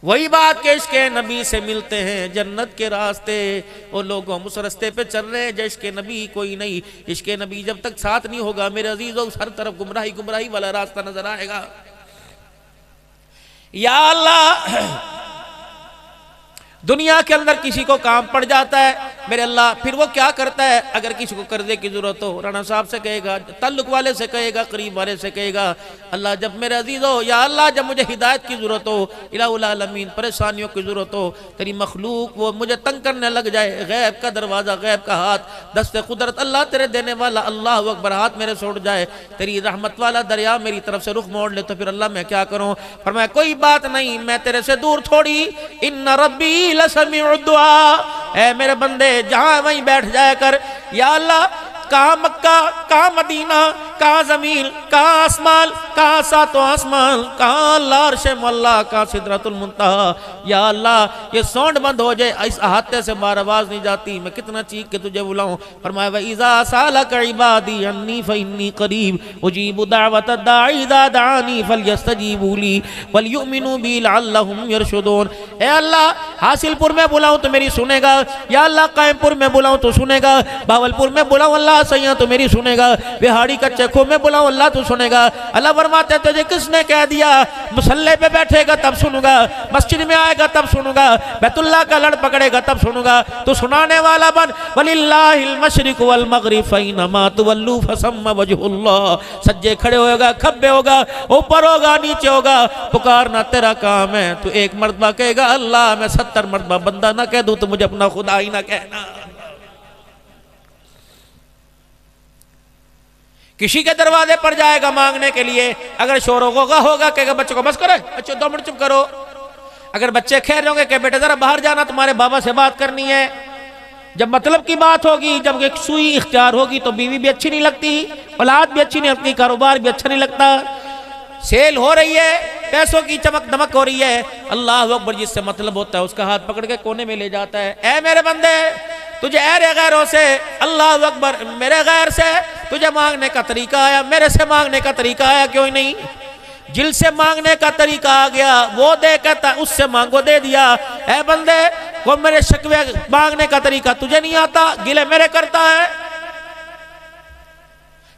وہی بات کہ عشق نبی سے ملتے ہیں جنت کے راستے، وہ لوگ ہم اس راستے پہ چل رہے ہیں جو عشق نبی کوئی نہیں۔ عشق نبی جب تک ساتھ نہیں ہوگا میرے عزیزوں، ہر طرف گمراہی گمراہی والا راستہ نظر آئے گا۔ یا اللہ، دنیا کے اندر کسی کو کام پڑ جاتا ہے میرے اللہ، پھر وہ کیا کرتا ہے؟ اگر کسی کو قرضے کی ضرورت ہو، رانا صاحب سے کہے گا، تعلق والے سے کہے گا، قریب والے سے کہے گا، اللہ جب میرے عزیز ہو، یا اللہ جب مجھے ہدایت کی ضرورت ہو، الہ العالمین پریشانیوں کی ضرورت ہو، تیری مخلوق وہ مجھے تنگ کرنے لگ جائے، غیب کا دروازہ، غیب کا ہاتھ، دست قدرت اللہ تیرے دینے والا، اللہ اکبر، ہاتھ میرے سے اٹھ جائے، تیری رحمت والا دریا میری طرف سے رخ موڑ لے، تو پھر اللہ میں کیا کروں؟ فرمایا کوئی بات نہیں، میں تیرے سے دور تھوڑی، ان ربی لسمیع الدعاء، اے میرے بندے جہاں وہیں بیٹھ جایا کر، یا اللہ کہاں مکہ، کہاں مدینہ، کہاں زمین، کہاں آسمان، کہاں ساتوں آسمان، کہاں اللہ عرش معلیٰ، کہاں سدرۃ المنتہا، یا اللہ یہ سونڈ بند ہو جائے، اس احاطے سے بار آواز نہیں جاتی، میں کتنا چیخ کے تجھے بلاؤں۔ فرمایا وَإِذَا سَأَلَكَ عِبَادِي عَنِّي فَإِنِّي قَرِيبٌ أُجِيبُ دَعْوَةَ الدَّاعِ إِذَا دَعَانِي فَلْيَسْتَجِيبُوا لِي وَلْيُؤْمِنُوا بِي لَعَلَّهُمْ يَرْشُدُونَ۔ اے اللہ حاصل پور میں بلاؤں تو میری سنے گا، یا اللہ قائم پور میں بلاؤں تو سنے گا، باول پور میں بلاؤں اللہ سیاں تو میری سنے گا، بہاڑی کچے کھو میں بلاؤں اللہ تو سنے گا۔ اللہ فرماتے تجھے کس نے کہہ دیا مسلح پہ بیٹھے گا تب سنوں گا، مسجد میں آئے گا تب سنوں گا، بیت اللہ کا لڑ پکڑے گا تب سنوں گا، تو سنانے والا بن۔ وَلِلَّهِ الْمَشْرِقُ وَالْمَغْرِبُ فَأَيْنَمَا تُوَلُّوا فَثَمَّ وَجْهُ اللَّهِ۔ سجے کھڑے ہوگا، کھبے ہوگا، اوپر ہوگا، نیچے ہوگا، پکارنا تیرا کام ہے۔ تو ایک مرتبہ کہے گا اللہ میں 70 مرتبہ بندہ نہ کہہ دوں تو مجھے اپنا خدا ہی نہ کہنا۔ کسی کے دروازے پر جائے گا مانگنے کے لیے، اگر شور ہوگا کہے گا بچوں کو بس کرو، اچھا 2 منٹ چپ کرو۔ اگر بچے کھیل رہے ہوں گے کہ بیٹا ذرا باہر جانا، تمہارے بابا سے بات کرنی ہے۔ جب مطلب کی بات ہوگی، جب ایک سوئی اختیار ہوگی تو بیوی بھی اچھی نہیں لگتی، اولاد بھی اچھی نہیں لگتی، کاروبار بھی اچھا نہیں لگتا۔ سیل ہو رہی ہے، پیسوں کی چمک دمک ہو رہی ہے، اللہ اکبر جس سے مطلب ہوتا ہے اس کا ہاتھ پکڑ کے کونے میں لے جاتا ہے۔ اے میرے بندے تجھے ایرے غیروں سے، اللہ اکبر میرے غیر سے تجھے مانگنے کا طریقہ آیا، میرے سے مانگنے کا طریقہ آیا کیوں نہیں؟ جل سے مانگنے کا طریقہ آ گیا، وہ دے کہتا اس سے مانگو دے دیا۔ اے بندے وہ میرے شکوے مانگنے کا طریقہ تجھے نہیں آتا، گلے میرے کرتا ہے،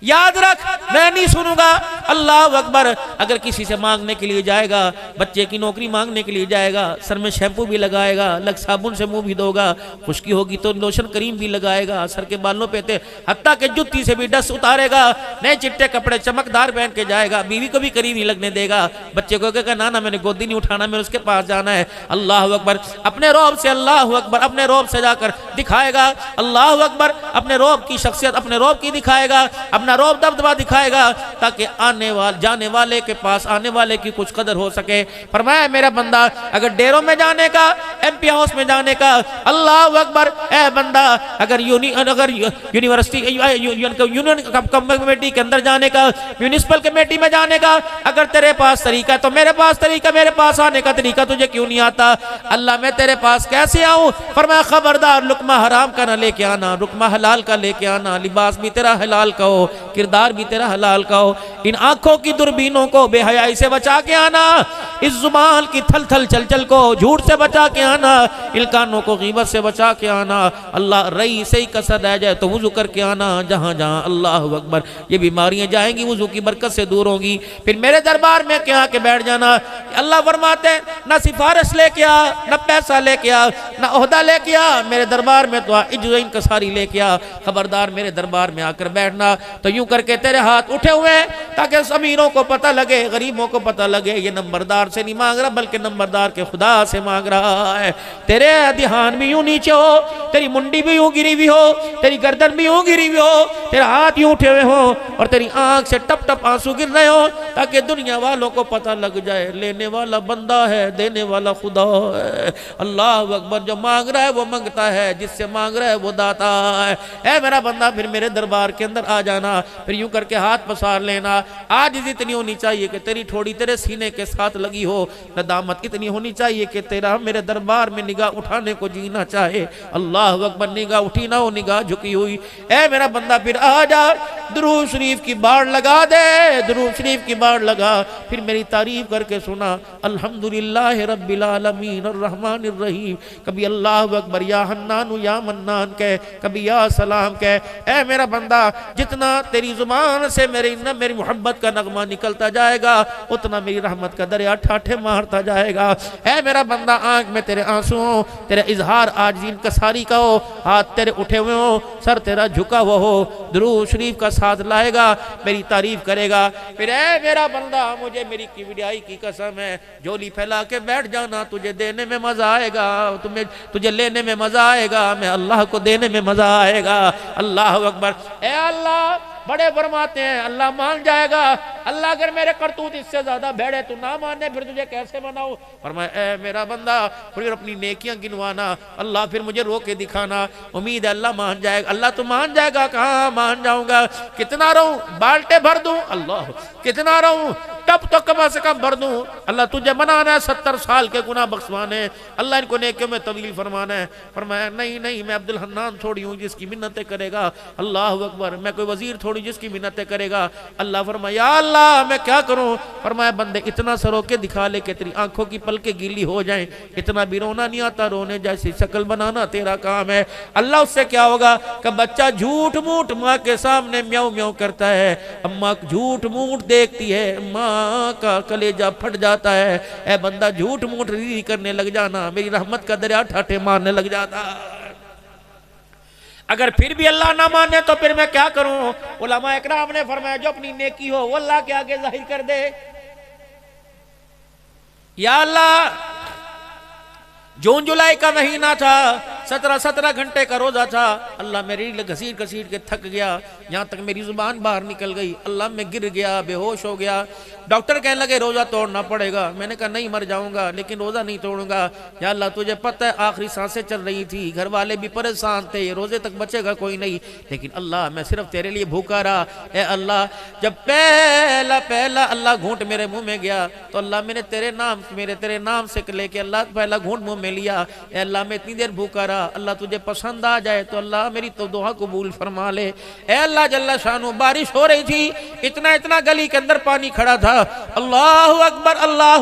یاد رکھ میں نہیں سنوں گا۔ اللہ اکبر اگر کسی سے مانگنے کے لیے جائے گا، بچے کی نوکری مانگنے کے لیے جائے گا، سر میں شیمپو بھی لگائے گا، لگ صابن سے منہ بھی دھوگا، خشکی ہوگی تو لوشن کریم بھی لگائے گا، سر کے بالوں پہ حتیٰ کہ جتی سے بھی ڈس اتارے گا، نئے چٹے کپڑے چمکدار پہن کے جائے گا، بیوی کو بھی قریب ہی لگنے دے گا، بچے کو کہے گا نانا میں نے گودی نہیں اٹھانا، میں اس کے پاس جانا ہے۔ اللہ اکبر اپنے روب سے، اللہ اکبر اپنے روب سے جا کر دکھائے گا، اللہ اکبر اپنے روب کی شخصیت اپنے روب کی دکھائے گا، اپنا روب دبدبا دکھائے گا، تاکہ جانے والے کے پاس آنے والے کی کچھ قدر ہو سکے۔ فرمایا میرا بندہ اگر ڈیروں میں جانے کا، ایم پی ہاؤس میں جانے کا، اللہ اکبر اے بندہ اگر یونیورسٹی یونین کمیٹی کے اندر جانے کا، میونسپل کمیٹی میں جانے کا اگر تیرے پاس طریقہ ہے تو میرے پاس طریقہ، میرے پاس آنے کا طریقہ تجھے کیوں نہیں آتا؟ اللہ میں تیرے پاس کیسے آؤں؟ فرمایا خبردار لقمہ حرام کا نہ لے کے آنا، لقمہ حلال کا لے کے آنا، لباس بھی تیرا حلال کا ہو، کردار بھی تیرا حلال کا ہو، ان آنکھوں کی دوربینوں کو بے حیائی سے بچا کے آنا، اس زبان کی تھل تھل چل چل کو جھوٹ سے بچا کے آنا، ان کانوں کو غیبت سے بچا کے آنا، اللہ رئی سے ہی کسر رہ جائے تو وضو کر کے آنا، جہاں جہاں اللہ اکبر یہ بیماریاں جائیں گی وضو کی برکت سے دور ہوں گی، پھر میرے دربار میں کیا کے بیٹھ جانا۔ اللہ فرماتے ہیں نہ سفارش لے کے آ، نہ پیسہ لے کے آ، نہ عہدہ لے کے آ، میرے دربار میں تو عجز و انکساری لے کے آ، خبردار میرے دربار میں آ کر بیٹھنا تو یوں کر کے تیرے ہاتھ اٹھے ہوئے تاکہ امیروں کو پتہ لگے، غریبوں کو پتہ لگے یہ نمبردار سے نہیں مانگ رہا بلکہ نمبردار کے خدا سے مانگ رہا ہے۔ تیرے دھیان بھی یوں نیچے ہو، تیری منڈی بھی یوں گری ہوئی ہو، تیری گردن بھی یوں گری ہوئی ہو، تیرا ہاتھ یوں اٹھے ہوئے ہو اور تیری آنکھ سے ٹپ ٹپ آنسو گر رہے ہو، تاکہ دنیا والوں کو پتہ لگ جائے لینے والا بندہ ہے، دینے والا خدا ہے۔ اللہ اکبر جو مانگ رہا ہے وہ منگتا ہے، جس سے مانگ رہا ہے وہ داتا ہے۔ اے میرا بندہ پھر میرے دربار کے اندر آ جانا، پھر یوں کر کے ہاتھ پسار لینا، آج اتنی ہونی چاہیے کہ تیری ٹھوڑی تیرے سینے کے ساتھ لگی مانگی ہو، ندامت اتنی ہونی چاہیے کہ تیرا میرے دربار میں نگاہ اٹھانے کو جی نہ چاہے۔ اللہ اکبر، نگاہ اٹھی نہ ہو، نگاہ جھکی ہوئی، اے میرا بندہ پھر آ جا، درود شریف کی باڑ لگا دے، درود شریف کی باڑ لگا، پھر میری تعریف کر کے سنا، الحمدللہ رب العالمین الرحمن الرحیم، کبھی اللہ اکبر یا حنان یا منان کہے، کبھی یا سلام کہے۔ اے میرا بندہ، جتنا تیری زبان سے میری محبت کا نغمہ نکلتا جائے گا، اتنا میری رحمت کا دریا ٹھاٹھے مارتا جائے گا۔ اے میرا بندہ، آنکھ میں تیرے آنسوں، تیرے اظہار عاجزی انکساری کا ہو، ہاتھ تیرے اٹھے ہوئے ہو، سر تیرا جھکا ہوا ہو، درود شریف کا ساتھ لائے گا، میری تعریف کرے گا، پھر اے میرا بندہ، مجھے میری کبریائی کی قسم ہے، جھولی پھیلا کے بیٹھ جانا، تجھے دینے میں مزہ آئے گا، تجھے لینے میں مزہ آئے گا، میں اللہ کو دینے میں مزہ آئے گا۔ اللہ اکبر۔ اے اللہ، بڑے فرماتے ہیں اللہ مان جائے گا، اللہ اگر میرے کرتوت اس سے زیادہ بھیڑے تو نہ مانے، پھر تجھے کیسے مناؤ؟ فرمایا اے میرا بندہ، پھر اپنی نیکیاں گنوانا، اللہ پھر مجھے رو کے دکھانا، امید ہے اللہ مان جائے گا۔ اللہ تو مان جائے گا، کہاں مان جاؤں گا؟ کتنا رہوں؟ بالٹے بھر دوں؟ اللہ، کتنا رہوں؟ تب تو کم سے کم بھر دوں۔ اللہ تجھے منانا ہے 70 سال کے گناہ بخشوانے، اللہ ان کو نیکیوں میں طویل فرمانا ہے۔ فرمایا نہیں نہیں، میں عبد الحنان تھوڑی ہوں جس کی منتیں کرے گا، اللہ اکبر، میں کوئی وزیر تھوڑی جس کی منتیں کرے گا۔ اللہ فرمایا یا اللہ میں کیا کروں؟ فرمایا بندے اتنا سرو کے دکھا لے کہ تیری آنکھوں کی پلکیں گیلی ہو جائیں، اتنا بھی رونا نہیں آتا، رونے جیسی شکل بنانا تیرا کام ہے۔ اللہ اس سے کیا ہوگا کہ بچہ جھوٹ موٹ ماں کے سامنے میاؤں میاؤں کرتا ہے، اماں جھوٹ موٹ دیکھتی ہے، ماں کا کلیجہ پھٹ جاتا ہے۔ اے بندہ جھوٹ موٹ ری کرنے لگ جانا، میری رحمت کا دریا ٹھاٹھے مارنے لگ جاتا۔ اگر پھر بھی اللہ نہ مانے تو پھر میں کیا کروں؟ علماء اکرام نے فرمایا جو اپنی نیکی ہو وہ اللہ کے آگے ظاہر کر دے۔ یا اللہ، جون جولائی کا مہینہ تھا، 17 گھنٹے کا روزہ تھا، اللہ میری گھسیٹ گھسیٹ کے تھک گیا، یہاں تک میری زبان باہر نکل گئی، اللہ میں گر گیا، بے ہوش ہو گیا۔ ڈاکٹر کہنے لگے روزہ توڑنا پڑے گا، میں نے کہا نہیں، مر جاؤں گا لیکن روزہ نہیں توڑوں گا۔ یا اللہ تجھے پتہ ہے آخری سانسیں چل رہی تھی، گھر والے بھی پریشان تھے، روزے تک بچے گا کوئی نہیں، لیکن اللہ میں صرف تیرے لیے بھوکا رہا۔ اے اللہ، جب پہلا اللہ گھونٹ میرے منہ میں گیا تو اللہ میں نے تیرے نام سے لے کے اللہ پہلا گھونٹ منہ میں لیا۔ اے اللہ میں اتنی دیر بھوکا رہا، اللہ تجھے پسند آ جائے تو اللہ میری تو دعا قبول فرما لے۔ اے اللہ جل شانو، بارش ہو رہی تھی، اتنا گلی کے اندر پانی کھڑا تھا، اللہ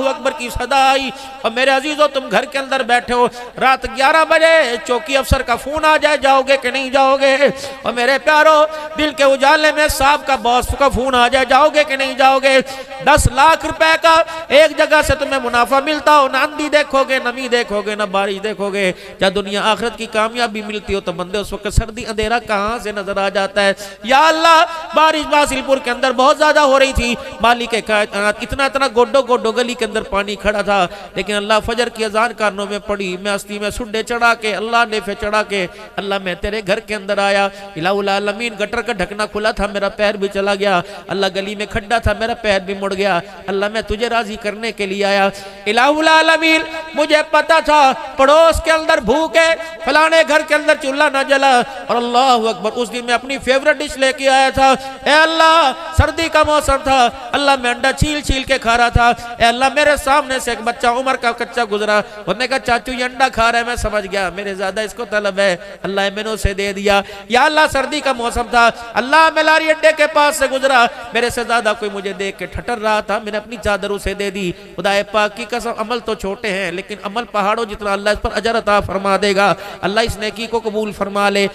اکبر کی صدا آئی، اور میرے عزیزو تم گھر کے اندر بیٹھے ہو، رات 11 بجے چوکی افسر کا فون آ جائے جاؤ گے کہ نہیں جاؤ گے؟ اور میرے پیارو، دل کے اجالے میں صاحب کا باس کا فون آ جائے جاؤ گے کہ نہیں جاؤ گے؟ 10 لاکھ روپے کا ایک جگہ سے تمہیں منافع ملتا ہو، نہ اندھی دیکھو گے، نمی دیکھو گے، نہ بارش دیکھو گے، جب دنیا آخرت کی کامیابی ملتی ہو تو بندے اس وقت سردی اندھیرا کہاں سے نظر آ جاتا ہے۔ یا اللہ، بارش باسل پور کے اندر بہت زیادہ ہو رہی تھی، مالک کائنات اتنا گوڈو گلی کے اندر پانی کھڑا تھا، لیکن اللہ فجر کی اذان کانوں میں پڑی، میں ہستی میں سڈے چڑھا کے، اللہ نیفے چڑھا کے، اللہ میں تیرے گھر کے اندر آیا۔ الہ العالمین، گٹر کا ڈھکنا کھلا تھا، میرا پیر بھی چلا گیا، اللہ گلی میں کھڈا تھا، میرا پیر بھی مڑ گیا، اللہ میں تجھے راضی کرنے کے لیے آیا۔ الہ العالمین، مجھے پتا تھا پڑوس کے اندر بھوک ہے، فلانے گھر کے اندر چولہا نہ جلا، اور اللہ اکبر اس دن میں اپنی فیورٹ ڈش لے کے آیا تھا۔ اے اللہ، سردی کا موسم تھا، اللہ میں انڈا چھیل کے کھا رہا تھا۔ اے اللہ، میرے سامنے سے ایک بچہ عمر کا کچا گزرا، اس نے کہا چاچو یہ انڈا کھا رہا ہے، میں سمجھ گیا میرے زیادہ اس کو طلب ہے، اللہ میں نے اسے دے دیا۔ یا اللہ، سردی کا موسم تھا، اللہ میں لاری اڈے کے پاس سے گزرا، میرے سے زیادہ کوئی مجھے دیکھ کے ٹھٹر رہا تھا، میں نے اپنی چادر اسے دے دی۔ خدا پاک کی قسم، عمل تو چھوٹے ہیں لیکن عمل پہاڑوں جتنا، اللہ اس پر اجر عطا فرما دے گا، اللہ اس نیکی کو قبول فرما لے۔